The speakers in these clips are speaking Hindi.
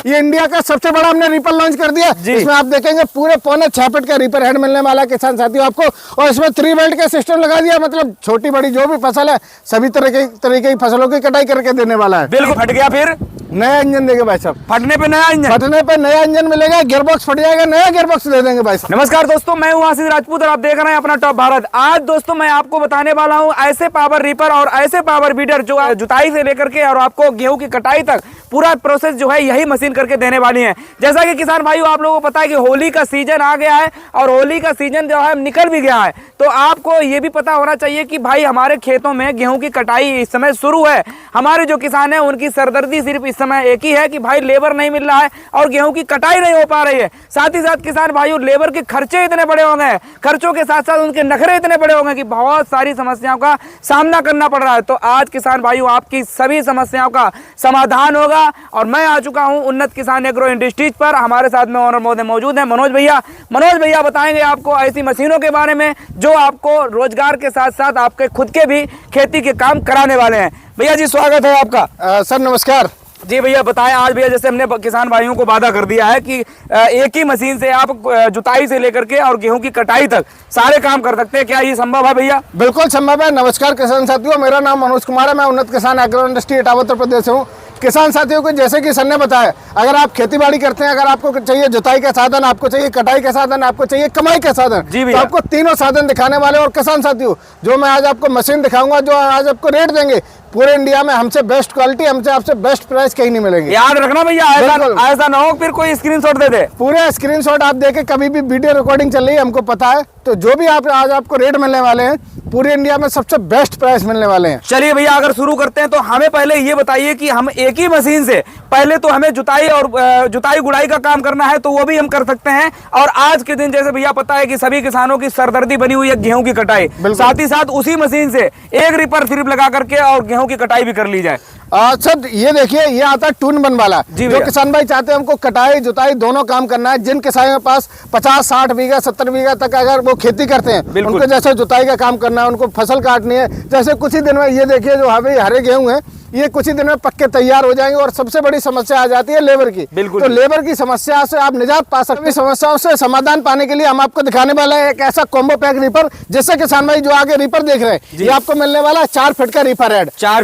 ये इंडिया का सबसे बड़ा हमने रीपर लॉन्च कर दिया। इसमें आप देखेंगे पूरे 6.25 फीट का रीपर हेड मिलने वाला है किसान साथियों आपको, और इसमें 3 बेल्ट का सिस्टम लगा दिया, मतलब छोटी बड़ी जो भी फसल है सभी तरीके की फसलों की कटाई करके देने वाला है। बिल्कुल। फट गया फिर नया इंजन देंगे भाई साहब, फटने पे नया इंजन, फटने पे नया इंजन मिलेगा, गियरबॉक्स फट जाएगा नया गियरबॉक्स दे देंगे भाई साहब। नमस्कार दोस्तों, मैं हूं आशीष राजपूत और आप देख रहे हैं अपना टॉप भारत। आज दोस्तों मैं आपको बताने वाला हूं ऐसे पावर रीपर और ऐसे पावर बीडर जो जुताई से लेकर के और आपको गेहूं की कटाई तक पूरा प्रोसेस जो है यही मशीन करके देने वाली है। जैसा कि किसान भाइयों आप लोगों को पता है कि होली का सीजन आ गया है और होली का सीजन जो है निकल भी गया है, तो आपको ये भी पता होना चाहिए कि भाई हमारे खेतों में गेहूं की कटाई इस समय शुरू है। हमारे जो किसान हैं उनकी सरदर्दी सिर्फ इस समय एक ही है कि भाई लेबर नहीं मिल रहा है और गेहूं की कटाई नहीं हो पा रही है। साथ ही साथ किसान भाइयों लेबर के खर्चे इतने बड़े हो गए, खर्चों के साथ साथ उनके नखरे इतने बड़े हो गए कि बहुत सारी समस्याओं का सामना करना पड़ रहा है। तो आज किसान भाइयों आपकी सभी समस्याओं का समाधान होगा और मैं आ चुका हूं उन्नत किसान एग्रो इंडस्ट्रीज पर। हमारे साथ में ऑनर महोदय मौजूद है मनोज भैया बताएंगे आपको ऐसी मशीनों के बारे में जो आपको रोजगार के साथ साथ आपके खुद के भी खेती के काम कराने वाले हैं। भैया जी स्वागत है आपका। सर नमस्कार जी भैया बताएं, आज भैया जैसे हमने किसान भाइयों को वादा कर दिया है कि एक ही मशीन से आप जुताई से लेकर के और गेहूं की कटाई तक सारे काम कर सकते हैं, क्या ये संभव है भैया? बिल्कुल संभव है। नमस्कार किसान साथियों, मेरा नाम मनोज कुमार है, मैं उन्नत किसान एग्रो इंडस्ट्री इटावा उत्तर प्रदेश से हूँ। किसान साथियों को जैसे कि सर ने बताया, अगर आप खेती बाड़ी करते हैं, अगर आपको चाहिए जुताई का साधन, आपको चाहिए कटाई का साधन, आपको चाहिए कमाई का साधन, तो आपको तीनों साधन दिखाने वाले। और किसान साथियों जो मैं आज आपको मशीन दिखाऊंगा, जो आज आपको रेट देंगे, पूरे इंडिया में हमसे बेस्ट क्वालिटी, हमसे आपसे बेस्ट प्राइस कहीं नहीं मिलेंगे। याद रखना भैया, ऐसा ना हो फिर कोई स्क्रीनशॉट दे दे। पूरे स्क्रीनशॉट आप देके कभी भी वीडियो रिकॉर्डिंग चल रही है हमको पता है, तो जो भी आप आज आपको रेट मिलने वाले हैं पूरे इंडिया में सबसे बेस्ट प्राइस मिलने वाले हैं। चलिए भैया अगर शुरू करते हैं तो हमें पहले ये बताइए कि हम एक ही मशीन से पहले तो हमें जुताई और जुताई गुड़ाई का काम करना है तो वो भी हम कर सकते हैं, और आज के दिन जैसे भैया पता है कि सभी किसानों की सरदर्दी बनी हुई है गेहूं की कटाई, साथ ही साथ उसी मशीन से एक रीपर सिर्फ लगा करके और गेहूं की कटाई भी कर ली जाए। सर ये देखिए, ये आता है 2-in-1 वाला। जो किसान भाई चाहते हैं हमको कटाई जुताई दोनों काम करना है, जिन किसानों के पास 50-60 बीघा 70 बीघा तक अगर वो खेती करते हैं, उनको जैसे जुताई का काम करना है, उनको फसल काटनी है, जैसे कुछ ही दिन में ये देखिए जो हरे गेहूं है ये कुछ ही दिन में पक्के तैयार हो जाएंगे। और सबसे बड़ी समस्या आ जाती है लेबर की, तो लेबर की समस्या से आप निजात पा सकते हैं। समस्याओं से समाधान पाने के लिए हम आपको दिखाने वाला है एक ऐसा कॉम्बो पैक रीपर, जिससे किसान भाई जो आगे रीपर देख रहे हैं ये आपको मिलने वाला है 4 फीट का रीपर हेड। 4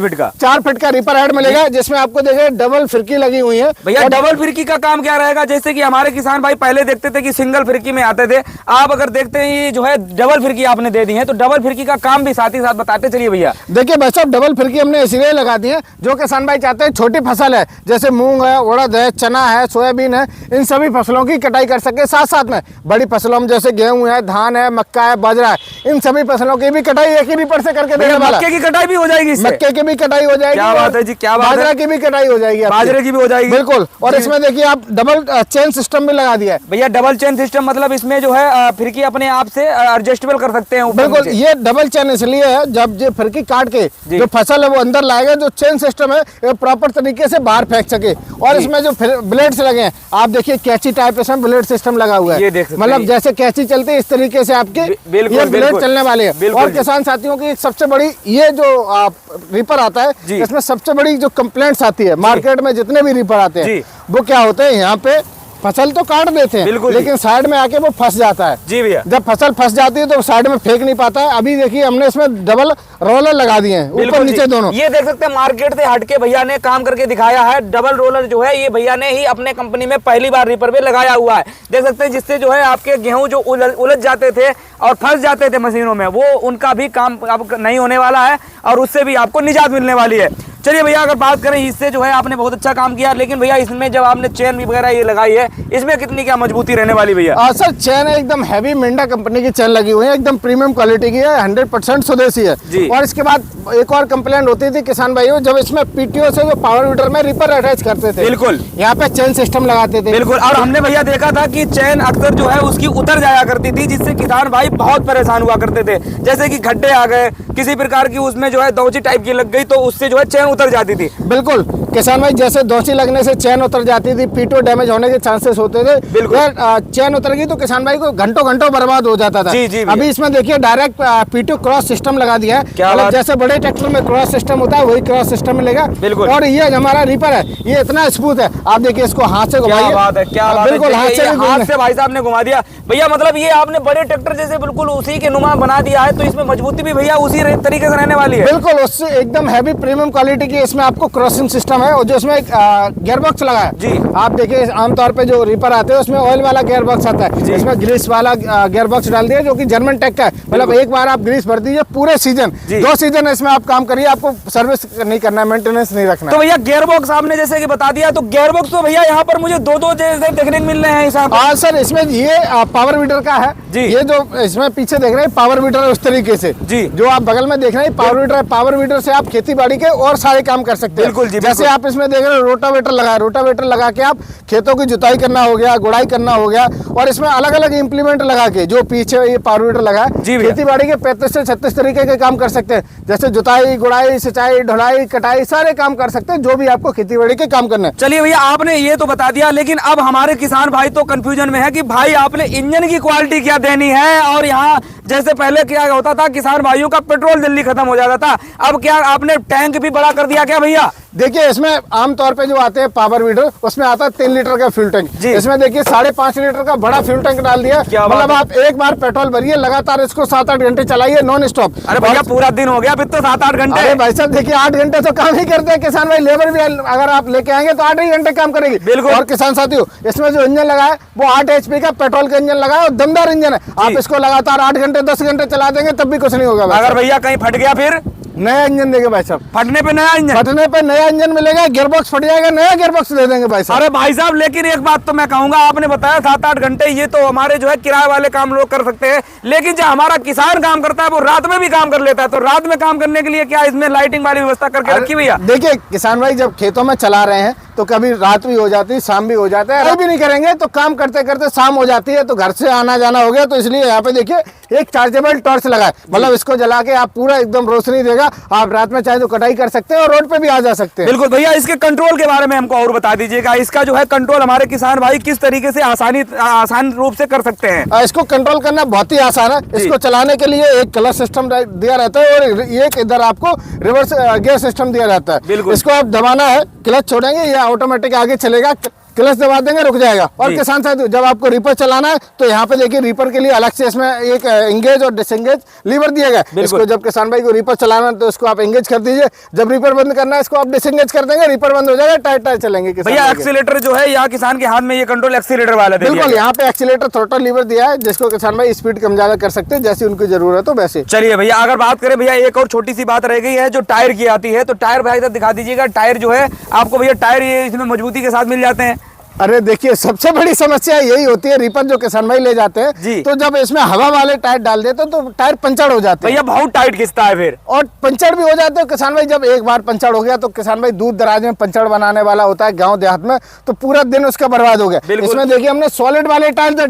फीट का रीपर हेड मिलेगा, जिसमें आपको देखिए डबल फिरकी लगी हुई है। भैया डबल फिरकी का काम क्या रहेगा? जैसे कि हमारे किसान भाई पहले देखते थे कि सिंगल फिरकी में आते थे, आप अगर देखते हैं ये जो है डबल फिरकी आपने दे दी है, तो डबल फिरकी का काम भी साथ ही साथ बताते चलिए भैया। देखिए भाई साहब, डबल फिरकी हमने इसलिए लगा दी है, जो किसान चाहते हैं छोटी फसल है जैसे मूंग है, उड़द है, चना है, सोयाबीन है, इन सभी फसलों की कटाई कर सके। साथ साथ में बड़ी फसलों में जैसे गेहूं है, धान है, मक्का है, बाजरा है, इन सभी फसलों की भी कटाई एक ही रीपर से करके देने वाला। मक्के की कटाई भी हो जाएगी, मक्के की भी कटाई हो जाएगी। क्या बात है जी, क्या बात है। बाजरा की भी कटाई हो जाएगी, बाजरे की भी हो जाएगी बिल्कुल। और इसमें देखिए आप डबल चेन सिस्टम भी लगा दिया है भैया। डबल चेन सिस्टम मतलब इसमें जो है फिरकी अपने आप से एडजस्टेबल कर सकते हैं। बिल्कुल, ये डबल चेन इसलिए है, जब ये फिरकी काट के जो फसल है वो अंदर लाएगा, जो चेन सिस्टम है प्रॉपर तरीके से बाहर फेंक सके। और इसमें जो ब्लेड्स लगे हैं आप देखिए, कैची टाइप इसमें ब्लेड सिस्टम लगा हुआ है, मतलब जैसे कैची चलती है इस तरीके से आपके ये ब्लेड चलने वाले हैं। और किसान साथियों की सबसे बड़ी ये जो रीपर आता है, इसमें सबसे बड़ी जो कंप्लेंट्स आती है मार्केट में, जितने भी रीपर आते हैं वो क्या होते हैं, यहाँ पे फसल तो काट देते हैं लेकिन साइड में आके वो फंस जाता है। जी भैया, जब फसल फंस जाती है तो साइड में फेंक नहीं पाता है। अभी देखिए हमने इसमें डबल रोलर लगा दिए हैं, ऊपर नीचे दोनों। ये देख सकते हैं मार्केट से हटके भैया ने काम करके दिखाया है। डबल रोलर जो है ये भैया ने ही अपने कंपनी में पहली बार रीपर पे लगाया हुआ है, देख सकते हैं, जिससे जो है आपके गेहूं जो उलझ जाते थे और फंस जाते थे मशीनों में, वो उनका भी काम अब नहीं होने वाला है और उससे भी आपको निजात मिलने वाली है। चलिए भैया अगर बात करें इससे जो है आपने बहुत अच्छा काम किया, लेकिन भैया इसमें जब आपने चेन वगैरह ये लगाई है, इसमें कितनी क्या मजबूती रहने वाली भैया? सर चेन एकदम हैवी मिंडा कंपनी की चेन लगी हुई है, एकदम प्रीमियम क्वालिटी की है, 100% स्वदेशी है। और इसके बाद एक और कंप्लेंट होती थी किसान भाइयों, जब इसमें पीटीओ से जो पावर वीडर में रीपर अटैच करते थे, बिल्कुल यहाँ पे चेन सिस्टम लगाते थे। बिल्कुल, और हमने भैया देखा था कि चेन अक्सर जो है उसकी उतर जाया करती थी, जिससे किसान भाई बहुत परेशान हुआ करते थे। जैसे कि गड्ढे आ गए, किसी प्रकार की उसमें जो है दौची टाइप की लग गई, तो उससे जो है चेन उतर जाती थी। बिल्कुल किसान भाई, जैसे दोषी लगने से चैन उतर जाती थी, पीटो डैमेज होने के चांसेस होते थे। बिल्कुल चैन उतर गई तो किसान भाई को घंटों घंटों बर्बाद हो जाता था। जी अभी इसमें देखिए डायरेक्ट पीटो क्रॉस सिस्टम लगा दिया है। मतलब जैसे बड़े ट्रैक्टर में क्रॉस सिस्टम होता है वही क्रॉस सिस्टम मिलेगा। बिल्कुल। और ये हमारा रीपर है, ये इतना स्मूथ है, आप देखिए इसको हाथ से घुमाइए। क्या बात है, क्या बात है। बिल्कुल हाथ से भाई साहब ने घुमा दिया भैया। मतलब ये आपने बड़े ट्रैक्टर जैसे बिल्कुल उसी के नुमा बना दिया है, तो इसमें मजबूती भी भैया उसी तरीके से रहने वाली है। बिल्कुल उससे एकदम हैवी प्रीमियम क्वालिटी की इसमें आपको क्रॉसिंग सिस्टम है, और जो इसमें गियर बॉक्स लगा है जी। आप देखिए आमतौर पे जो रीपर आते हैं उसमें ऑयल वाला गियर बॉक्स आता है, इसमें ग्रीस वाला गियर बॉक्स डाल दिया जो कि जर्मन टेक का है। मतलब एक बार आप ग्रीस भर दीजिए, पूरे सीजन 2 सीजन इसमें आप काम करिए, आपको सर्विस नहीं करना, मेंटेनेंस नहीं रखना। तो भैया गियर बॉक्स आपने जैसे कि बता दिया, तो गियर बॉक्स तो भैया यहाँ पर मुझे दो जैसे देखने को मिल रहे हैं हिसाब। हाँ सर, इसमें ये पावर वीडर का है जी। ये जो इसमें पीछे देख रहे हैं पावर वीडर है, उस तरीके से जी। जो आप बगल में देख रहे हैं पावर वीडर है। पावर वीडर से आप खेती बाड़ी के और सारे काम कर सकते हैं। बिल्कुल जी, जैसे आप इसमें देख रहे हैं रोटावेटर लगा है, रोटावेटर लगा के आप खेतों की जुताई करना हो गया, गुड़ाई करना हो गया, और इसमें अलग अलग इंप्लीमेंट लगा के जो पीछे ये पावर वीडर लगा है, खेती बाड़ी के 35 से 36 तरीके के काम कर सकते हैं। जैसे जुताई, गुड़ाई, सिंचाई, ढुलाई, कटाई सारे काम कर सकते हैं, जो भी आपको खेती बाड़ी के काम करने। चलिए भैया, आपने ये तो बता दिया, लेकिन अब हमारे किसान भाई तो कंफ्यूजन में है कि भाई आपने इंजन की क्वालिटी क्या देनी है, और यहाँ जैसे पहले क्या होता था किसान भाइयों का पेट्रोल जल्दी खत्म हो जाता था, अब क्या आपने टैंक भी बड़ा कर दिया क्या भैया? देखिए इसमें आमतौर पे जो आते हैं पावर वीडर उसमें आता है 3 लीटर का फ्यूल टैंक। इसमें देखिए 5.5 लीटर का बड़ा फ्यूल टैंक डाल दिया। मतलब आप एक बार पेट्रोल भरिए, लगातार इसको 7-8 घंटे चलाइए नॉन स्टॉप। अरे भैया पूरा दिन हो गया फिर तो 7-8 घंटे। अरे भाई साहब देखिए 8 घंटे तो काम ही करते हैं किसान भाई, लेबर भी अगर आप लेके आएंगे तो 8 ही घंटे काम करेगी। बिल्कुल। और किसान साथियों, इसमें जो इंजन लगा है वो 8 HP का पेट्रोल का इंजन लगा है, और दमदार इंजन है। आप इसको लगातार 8 घंटे 10 घंटे चला देंगे तब भी कुछ नहीं होगा। अगर भैया कहीं फट गया फिर नया इंजन देंगे भाई साहब, फटने पे नया इंजन, फटने पे नया इंजन मिलेगा, गियरबॉक्स फट जाएगा नया गियरबॉक्स दे देंगे भाई साहब। अरे भाई साहब, लेकिन एक बात तो मैं कहूंगा, आपने बताया 7-8 घंटे, ये तो हमारे जो है किराए वाले काम लोग कर सकते हैं, लेकिन जो हमारा किसान काम करता है वो रात में भी काम कर लेता है, तो रात में काम करने के लिए क्या इसमें लाइटिंग वाली व्यवस्था करके रखी भैया? देखिए किसान भाई जब खेतों में चला रहे हैं तो कभी रात भी हो जाती है, शाम भी हो जाता है, भी नहीं करेंगे तो काम करते करते शाम हो जाती है, तो घर से आना जाना हो गया, तो इसलिए यहाँ पे देखिए एक चार्जेबल टॉर्च लगा है। मतलब इसको जला के आप पूरा एकदम रोशनी देगा, आप रात में चाहे तो कटाई कर सकते हैं और रोड पे भी आ जा सकते हैं। बिल्कुल भैया, इसके कंट्रोल के बारे में हमको और बता दीजिएगा, इसका जो है कंट्रोल हमारे किसान भाई किस तरीके से आसान रूप से कर सकते हैं? इसको कंट्रोल करना बहुत ही आसान है। इसको चलाने के लिए एक क्लच सिस्टम दिया रहता है और एक इधर आपको रिवर्स गियर सिस्टम दिया रहता है। इसको आप दबाना है, क्लच छोड़ेंगे या ऑटोमेटिक आगे चलेगा, क्लच दबा देंगे रुक जाएगा। और किसान साथियों जब आपको रीपर चलाना है तो यहाँ पे देखिए रीपर के लिए अलग से इसमें एक इंगेज और डिसएंगेज लीवर दिया गया। इसको जब किसान भाई को रीपर चलाना है तो इसको आप एंगेज कर दीजिए, जब रीपर बंद करना है इसको आप डिसएंगेज कर देंगे, रीपर बंद हो जाएगा, टायर टायर चलेंगे। भैया एक्सीलेटर जो है यहाँ किसान के हाथ में ये कंट्रोल एक्सीलेटर वाला दे दिया। बिल्कुल, यहाँ पे एक्सीलेटर थ्रॉटल लीवर दिया है जिसको किसान भाई स्पीड कम ज्यादा कर सकते हैं जैसी उनकी जरूरत हो वैसे। चलिए भैया, अगर बात करें भैया एक और छोटी सी बात रह गई है जो टायर की आती है, तो टायर भाई साहब दिखा दीजिएगा। टायर जो है आपको भैया टायर ये इसमें मजबूती के साथ मिल जाते हैं। अरे देखिए सबसे बड़ी समस्या यही होती है, रीपर जो किसान भाई ले जाते हैं तो जब इसमें हवा वाले टायर डाल देते तो टायर पंचर हो जाते हैं। भैया बहुत टाइट खिंचता है फिर, और पंचर भी हो जाते हैं। किसान भाई जब एक बार पंचर हो गया तो किसान भाई दूर दराज में पंचर बनाने वाला होता है गांव देहात में, तो पूरा दिन उसका बर्बाद हो गया। इसमें देखिए हमने सॉलिड वाले टायर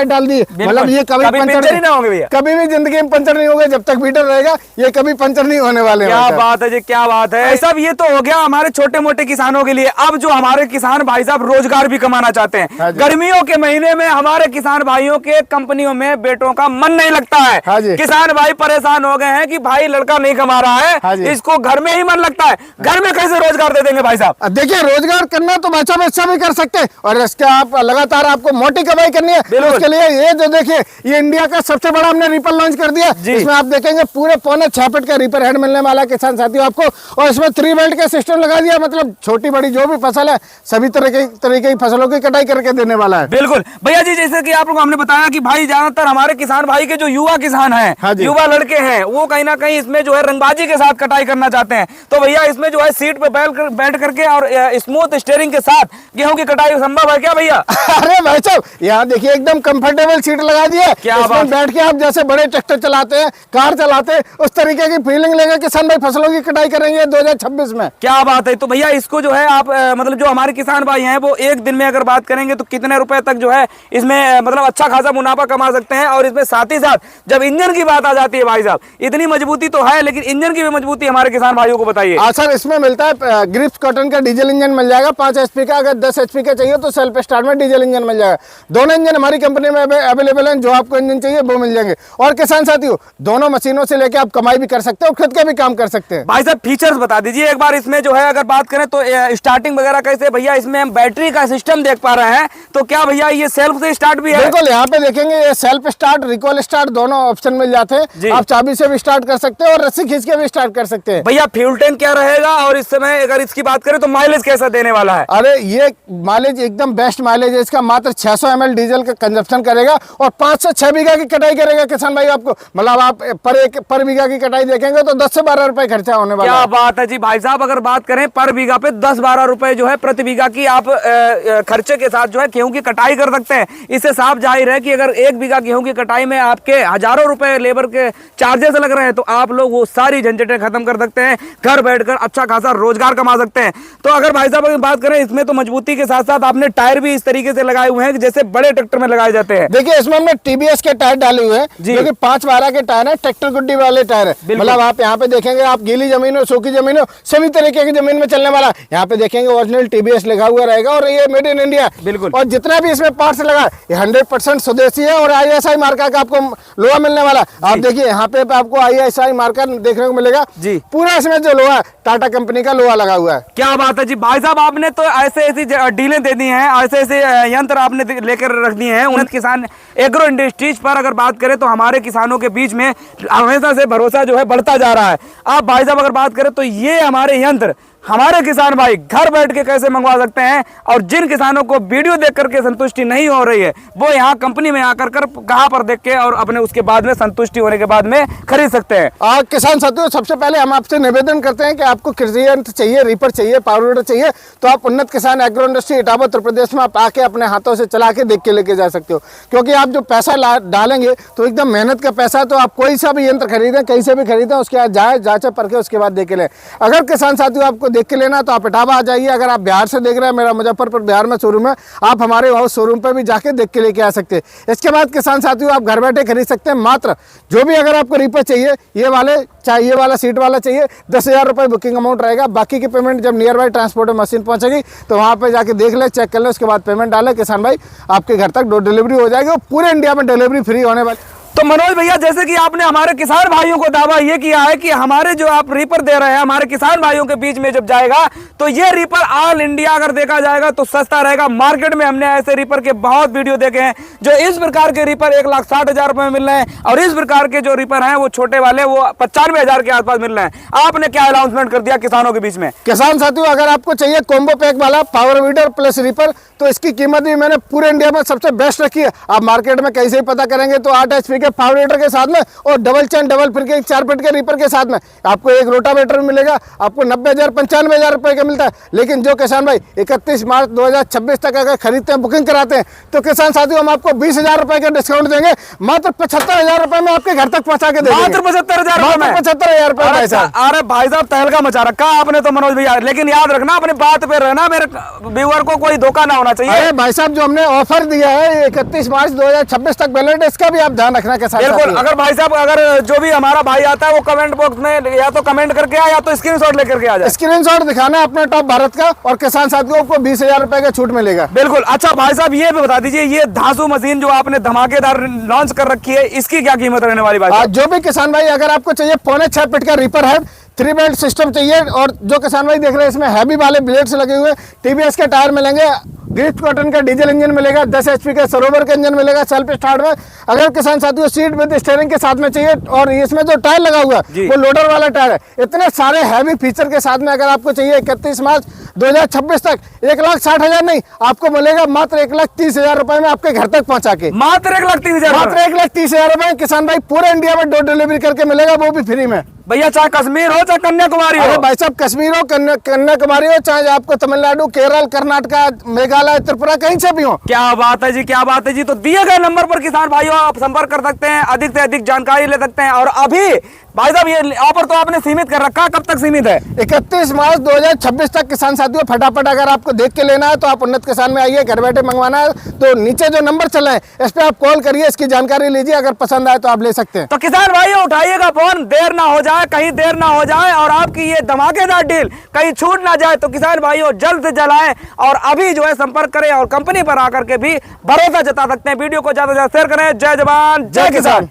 डाल दिए, मतलब ये कभी पंचर नहीं होंगे भैया, कभी भी जिंदगी में पंचर नहीं होगा जब तक मीटर रहेगा, ये कभी पंचर नहीं होने वाले। क्या बात है जी, क्या बात है। सब ये तो हो गया हमारे छोटे मोटे किसानों के लिए। अब जो हमारे किसान भाई साहब रोजगार भी कमाना चाहते हैं, गर्मियों के महीने में हमारे किसान भाइयों के कंपनियों में बेटों का मन नहीं लगता है। किसान भाई परेशान हो गए हैं कि भाई लड़का नहीं कमा रहा है, इसको घर में ही मन लगता है। घर में कैसे रोजगार दे देंगे भाई साहब? देखिए रोजगार करना तो बच्चा भी कर सकते हैं, और इसके आप लगातार आपको मोटी कमाई करनी है उसके लिए ये जो देखिए ये इंडिया का सबसे बड़ा हमने रीपर लॉन्च कर दिया। इसमें आप देखेंगे पूरे 6.25 फीट का रीपर हेड मिलने वाला किसान साथियों आपको, और इसमें 3 बेल्ट का सिस्टम लगा दिया। मतलब छोटी बड़ी जो भी फसल है सभी तरीके की फसलों की कटाई करके देने वाला है। बिल्कुल भैया जी, जैसे कि आप लोग हमने बताया कि भाई ज्यादातर हमारे किसान भाई के जो युवा किसान हैं, युवा लड़के हैं, वो कहीं ना कहीं इसमें जो है रंगबाजी के साथ कटाई करना चाहते हैं, तो भैया इसमें जो है सीट पे बैठ करके और स्मूथ स्टीयरिंग के साथ गेहूं की कटाई संभव है क्या भैया? अरे भाई साहब यहाँ देखिए एकदम कंफर्टेबल सीट लगा दी है, इसमें बैठ के आप जैसे बड़े ट्रैक्टर चलाते हैं, कार चलाते हैं, उस तरीके की फीलिंग लेकर किसान भाई फसलों की कटाई करेंगे 2026 में। क्या बात है। तो भैया इसको जो है आप मतलब जो हमारे किसान भाई हैं वो 1 एक दिन में अगर बात करेंगे तो कितने रुपए तक जो है इसमें मतलब अच्छा खासा मुनाफा कमा सकते हैं। और इसमें साथ ही साथ जब इंजन की बात आ जाती है भाई साहब, इतनी मजबूती तो है, लेकिन इंजन की भी मजबूती हमारे किसान भाइयों को बताइए। सर इसमें मिलता है ग्रिप्स कॉटन का डीजल इंजन मिल जाएगा 5 HP का, अगर 10 HP का चाहिए तो सेल्फ स्टार्ट में डीजल इंजन मिल जाएगा। दोनों इंजन हमारी कंपनी में अवेलेबल हैं, जो आपको इंजन चाहिए वो मिल जाएंगे। और किसान साथियों, दोनों मशीनों से लेके आप कमाई भी कर सकते हो, खुद का भी काम कर सकते हैं। भाई साहब फीचर्स बता दीजिए एक बार इसमें जो है, अगर बात करें तो स्टार्टिंग वगैरह कैसे भैया, इसमें हम बैटरी का सिस्टम देख पा रहे हैं, तो क्या भैया ये सेल्फ से स्टार्ट भी है? बिल्कुल, यहाँ पे देखेंगे ये सेल्फ स्टार्ट, रिकॉल स्टार्ट दोनों ऑप्शन मिल जाते हैं। आप चाबी से भी स्टार्ट कर सकते हैं और रस्सी खींच के भी स्टार्ट कर सकते हैं। भैया फ्यूल टैंक क्या रहेगा, और इस समय अगर इसकी बात करें तो माइलेज कैसा देने वाला है? अरे ये माइलेज एकदम बेस्ट माइलेज है इसका, मात्र 600 ml डीजल का कंजप्शन करेगा और 5 से 6 बीघा की कटाई करेगा किसान भाई। आपको मतलब आप पर बीघा की कटाई देखेंगे तो 10 से 12 रुपए खर्चा होने वाला है। क्या बात है जी भाई साहब, अगर बात करें पर बीघा पे 10-12 रुपए जो है प्रति बीघा की आप खर्चे के साथ जो है गेहूं की कटाई कर सकते हैं। इससे साफ जाहिर है कि अगर 1 बीघा गेहूं की कटाई में आपके हजारों रुपए लेबर के चार्जेस लग रहे हैं, तो आप लोग वो सारी झंझटें खत्म कर सकते हैं, घर बैठकर अच्छा खासा रोजगार कमा सकते हैं। तो अगर भाई साहब बात करें इसमें, तो मजबूती के साथ साथ आपने टायर भी इस तरीके से लगाए हुए हैं जैसे बड़े ट्रैक्टर में लगाए जाते हैं। देखिए इसमें हमने TBS के टायर डाले हुए हैं, जो कि 5/12 के टायर है, ट्रैक्टर गुड्डी वाले टायर है। मतलब आप यहाँ पे देखेंगे, आप गीली जमीन हो, सूखी जमीन हो, सभी तरीके की जमीन में चलने वाला यहाँ पे देखेंगे ओरिजिनल TBS लिखा हुआ रहेगा, और ये मेड इन इंडिया। बिल्कुल। और जितना भी इसमें पार्ट्स लगा ये 100% स्वदेशी है और ISI मार्का का आपको लोहा मिलने वाला। आप देखिए यहाँ पे आपको ISI मार्का देखने को मिलेगा जी। पूरा इसमें जो लोहा टाटा कंपनी का लोहा लगा हुआ है। क्या बात है जी भाई साहब, आपने तो ऐसे ऐसी डीलें दे दी हैं, ऐसे ऐसे यंत्र आपने लेकर रख दिए हैं उन्नत किसान एग्रो इंडस्ट्रीज पर। अगर बात करें तो हमारे किसानों के बीच में हमेशा से भरोसा जो है बढ़ता जा रहा है। आप भाई साहब अगर बात करें तो ये हमारे यंत्र हमारे किसान भाई घर बैठ के कैसे मंगवा सकते हैं, और जिन किसानों को वीडियो देख करके संतुष्टि नहीं हो रही है वो यहाँ कंपनी में आकर कहाँ पर देख के और अपने उसके बाद में संतुष्टि होने के बाद में खरीद सकते हैं। किसान साथियों, सबसे पहले हम आपसे निवेदन करते हैं कि आपको कृषि यंत्र चाहिए, रीपर चाहिए, पावर वीडर चाहिए, तो आप उन्नत किसान एग्रो इंडस्ट्री इटावा उत्तर प्रदेश में आप आके अपने हाथों से चला के देख के लेके जा सकते हो। क्योंकि आप जो पैसा डालेंगे तो एकदम मेहनत का पैसा, तो आप कोई सा भी यंत्र खरीदें, कहीं से भी खरीदें, उसके बाद जांचे परखे उसके बाद देख के लें। अगर किसान साथियों आपको देख के लेना तो आप इटावा आ जाइए। अगर आप बिहार से देख रहे हैं, मेरा मुजफ्फरपुर बिहार में शोरूम है, आप हमारे वहाँ शोरूम पर भी जाके देख के लेके आ सकते हैं। इसके बाद किसान साथियों आप घर बैठे खरीद सकते हैं। मात्र जो भी अगर आपको रीपर चाहिए, ये वाला सीट वाला चाहिए, 10,000 रुपये बुकिंग अमाउंट रहेगा। बाकी की पेमेंट जब नियर बाई ट्रांसपोर्ट मशीन पहुंचेगी तो वहाँ पे जाके देख ले, चेक कर ले, उसके बाद पेमेंट डाले, किसान भाई आपके घर तक डोर डिलीवरी हो जाएगी और पूरे इंडिया में डिलीवरी फ्री होने वाली। तो मनोज भैया, जैसे कि आपने हमारे किसान भाइयों को दावा ये किया है कि हमारे जो आप रीपर दे रहे हैं हमारे किसान भाइयों के बीच में जब जाएगा तो ये रीपर ऑल इंडिया अगर देखा जाएगा तो सस्ता रहेगा। मार्केट में हमने ऐसे रीपर के बहुत वीडियो देखे हैं, जो इस प्रकार के रीपर 1,60,000 रुपए में मिल रहे हैं, और इस प्रकार के जो रीपर हैं वो छोटे वाले वो 95,000 के आसपास मिल रहे हैं। आपने क्या अनाउंसमेंट कर दिया किसानों के बीच में? किसान साथियों, अगर आपको चाहिए कॉम्बो पैक वाला पावर वीडर प्लस रीपर, तो इसकी कीमत भी मैंने पूरे इंडिया में सबसे बेस्ट रखी है। आप मार्केट में कहीं से ही पता करेंगे तो 8 HP के पावर वीडर के साथ में और डबल चैन डबल फिर के 4 फीट के रीपर के साथ में आपको एक रोटावेटर मिलेगा, आपको 90,000 95,000 रुपए का मिलता है। लेकिन जो किसान भाई 31 मार्च 2026 तक अगर खरीदते हैं, बुकिंग कराते हैं, तो किसान साथियों हम आपको 20,000 रुपए का डिस्काउंट देंगे। मात्र 75,000 रुपए में आपके घर तक पहुंचा के देंगे। मात्र 75,000 रुपए में? 75,000 रुपए। अरे भाई साहब तहलका मचा रखा आपने तो मनोज भैया, लेकिन याद रखना अपनी बात पे रहना, मेरे व्यूअर को कोई धोखा ना होना चाहिए। अरे भाई साहब, जो हमने ऑफर दिया है 31 मार्च 2026 तक वैलिड, इसका भी आप ध्यान रखना के साथ। बिल्कुल। अगर भाई साहब अगर जो भी हमारा भाई आता है वो कमेंट बॉक्स में या तो कमेंट करके आए या तो स्क्रीनशॉट लेकर के आ जाए। स्क्रीनशॉट दिखाना है अपने टॉप भारत का, और किसान साथियों को 20,000 रुपए का छूट मिलेगा। बिल्कुल। अच्छा भाई साहब ये भी बता दीजिए, ये धांसू मशीन जो आपने धमाकेदार लॉन्च कर रखी है, इसकी क्या कीमत रहने वाली भाई? जो भी किसान भाई अगर आपको चाहिए 4.5 फीट का रीपर है, 3 बेल्ट सिस्टम चाहिए, और जो किसान भाई देख रहे हैं इसमें हैवी वाले ब्लेड्स लगे हुए, TBS के टायर मिलेंगे, ग्रिप्स कॉटन का डीजल इंजन मिलेगा, 10 HP का सरोवर का इंजन मिलेगा सेल्फ स्टार्ट में। अगर किसान साथियों सीट विद स्टीयरिंग के साथ में चाहिए, और इसमें जो टायर लगा हुआ है वो लोडर वाला टायर है, इतने सारे हैवी फीचर के साथ में अगर आपको चाहिए 31 मार्च 2026 तक 1,60,000 नहीं, आपको मिलेगा मात्र 1,30,000 रुपए में आपके घर तक पहुंचा के। मात्र 1,30,000? मात्र 1,30,000 रुपए किसान भाई पूरे इंडिया में डोर डिलीवरी करके मिलेगा, वो भी फ्री में। भैया चाहे कश्मीर हो चाहे कन्याकुमारी हो। अरे भाई साहब, कश्मीर हो, कन्याकुमारी हो, चाहे आपको तमिलनाडु, केरल, कर्नाटका, मेघालय, त्रिपुरा कहीं से भी हो। क्या बात है जी, क्या बात है जी। तो दिए गए नंबर पर किसान भाइयों आप संपर्क कर सकते हैं, अधिक से अधिक जानकारी ले सकते हैं। और अभी भाई साहब ये ऑफर तो आपने सीमित कर रखा, कब तक सीमित है? 31 मार्च 2026 तक किसान साथियों, फटाफट अगर आपको देख के लेना है तो आप उन्नत किसान में आइए, घर बैठे मंगवाना है तो नीचे जो नंबर चला है इस पे आप कॉल करिए, इसकी जानकारी लीजिए, अगर पसंद आए तो आप ले सकते हैं। तो किसान भाइयों उठाइएगा फोन, देर ना हो जाए, कहीं देर ना हो जाए और आपकी ये धमाकेदार डील कहीं छूट ना जाए। तो किसान भाइयों जल्द से जल्द आए और अभी जो है संपर्क करें और कंपनी पर आकर के भी भरोसा जता सकते हैं। वीडियो को ज्यादा से ज्यादा शेयर करें। जय जवान जय किसान।